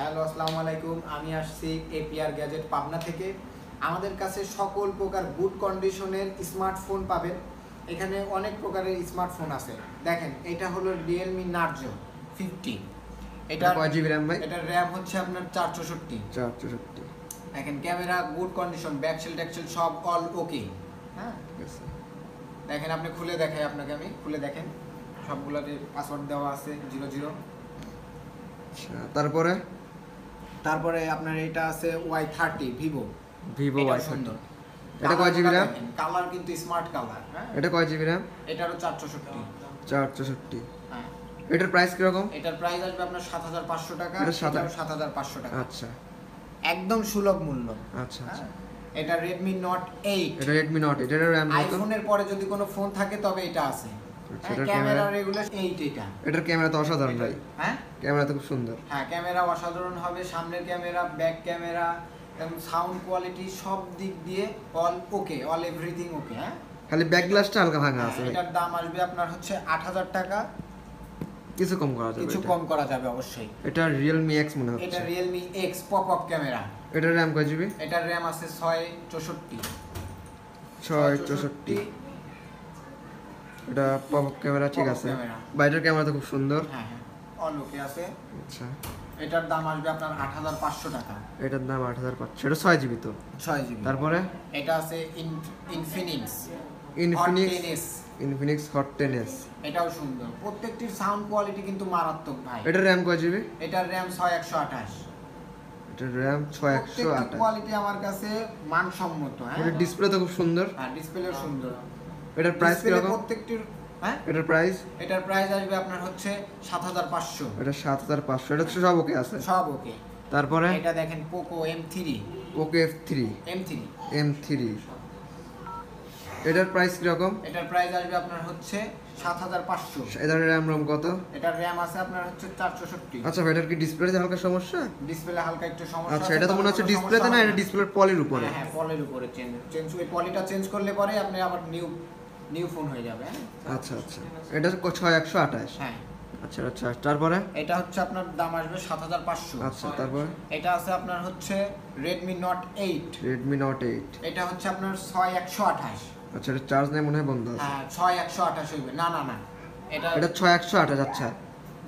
Hello, আসসালামু আলাইকুম। আমি আসছি এপিআর গ্যাজেট পাবনা থেকে। আমাদের কাছে সকল প্রকার গুড কন্ডিশনের স্মার্টফোন পাবেন। এখানে অনেক প্রকারের স্মার্টফোন আছে। দেখেন, এটা হলো রিয়েলমি নার্জো 50। এটা কয় জিবি র্যাম ভাই? এটার র্যাম হচ্ছে আপনার 464। দেখেন, camera good condition, back shell Taxel সব অল ওকে। হ্যাঁ, দেখেন, আপনি খুলে দেখাই আপনাকে, আমি খুলে দেখেন, সবগুলোতে পাসওয়ার্ড দেওয়া আছে 00। তারপরে আপনার এটা আছে Y30 ভিভো Y30। এটা কয় জিবি র্যাম? কালার কিন্তু স্মার্ট কালার। হ্যাঁ, এটা কয় জিবি র্যাম? এটারও 464। হ্যাঁ, এটার প্রাইস কি রকম? এটার প্রাইস আসবে আপনার 7500 টাকা। এটা 7500 টাকা। আচ্ছা, একদম সুলভ মূল্য। আচ্ছা। এটা Redmi Note 8। এটা Redmi Note 8 এর র্যাম কত? আইফোনের পরে যদি কোনো ফোন থাকে তবে এটা আছে। ক্যামেরা রেগুলার 8 এটা। এটার ক্যামেরা তো অসাধারণ ভাই। হ্যাঁ, ক্যামেরা তো খুব সুন্দর। হ্যাঁ, ক্যামেরা অসাধারণ হবে। সামনের ক্যামেরা, ব্যাক ক্যামেরা এবং সাউন্ড কোয়ালিটি সব দিক দিয়ে অল ওকে, অল এভরিথিং ওকে। হ্যাঁ, খালি ব্যাক গ্লাসটা হালকা ভাঙা আছে। এটার দাম আসবে আপনার হচ্ছে 8000 টাকা। কিছু কম করা যাবে? কিছু কম করা যাবে অবশ্যই। এটা Realme X মনে হচ্ছে। এটা Realme X pop up camera. এটার র্যাম কয় জিবি? এটার র্যাম আছে 664। এটা পপ আপ ক্যামেরা, ঠিক আছে। বাইরের ক্যামেরা তো খুব সুন্দর। হ্যাঁ, অল ওকে আছে। আচ্ছা, এটার দাম আসবে আপনার 8500 টাকা। এটার দাম 8500। এটা 6 জিবি তো? 6 জিবি। তারপরে এটা আছে Infinix Hot 10s। এটাও সুন্দর। প্রত্যেকটির সাউন্ড কোয়ালিটি কিন্তু মারাত্মক ভাই। এটার র্যাম কয় জিবি? এটার র্যাম 6128। এটার র্যাম 6128। কোয়ালিটি আমার কাছে মানসম্মত। হ্যাঁ, এটার ডিসপ্লে তো খুব সুন্দর। হ্যাঁ, ডিসপ্লেও সুন্দর। এটার প্রাইস কি রকম? প্রত্যেকটির হ্যাঁ, এটার প্রাইস আসবে আপনার হচ্ছে 7500। এটা 7500। এটা তো সব ওকে আছে? সব ওকে। তারপরে এটা দেখেন Poco M3। M3 এটার প্রাইস কি রকম? এটার প্রাইস আসবে আপনার হচ্ছে 7500। এটার র্যাম রোম কত? এটার র্যাম আছে আপনার হচ্ছে 464। আচ্ছা, এটার কি ডিসপ্লেতে হালকা সমস্যা? ডিসপ্লে হালকা একটু সমস্যা। আচ্ছা, এটা তো মনে হচ্ছে ডিসপ্লেতে না, এটা ডিসপ্লের পলির উপরে। হ্যাঁ, পলির উপরে চেঞ্জ ওই পলিটা চেঞ্জ করলে পরে আপনি আবার নিউ ফোন হয়ে যাবে। আচ্ছা, এটা 6128। হ্যাঁ, আচ্ছা। তারপরে এটা হচ্ছে আপনার দাম আসবে 7500। আচ্ছা, তারপরে এটা আছে আপনার হচ্ছে Redmi Note 8। এটা হচ্ছে আপনার 6128। আচ্ছা, এটা চার্জ নেই মনে হয়, বন্ধ আছে। হ্যাঁ, 6128 হইবে। না, এটা 6128। আচ্ছা,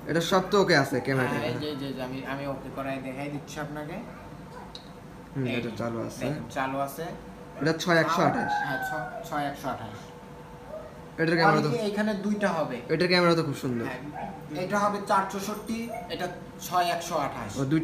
এটা সব তো ওকে আছে ক্যামেরাটা? এই যে আমি ওকে করাই দেখাই দিচ্ছি আপনাকে। এটা চালু আছে। এটা 6128। হ্যাঁ, 6128। এটার ক্যামেরা তো এখানে দুইটা হবে। এটার ক্যামেরা তো খুব সুন্দর। হ্যাঁ, এটা হবে 464, এটা 6128। দুইটা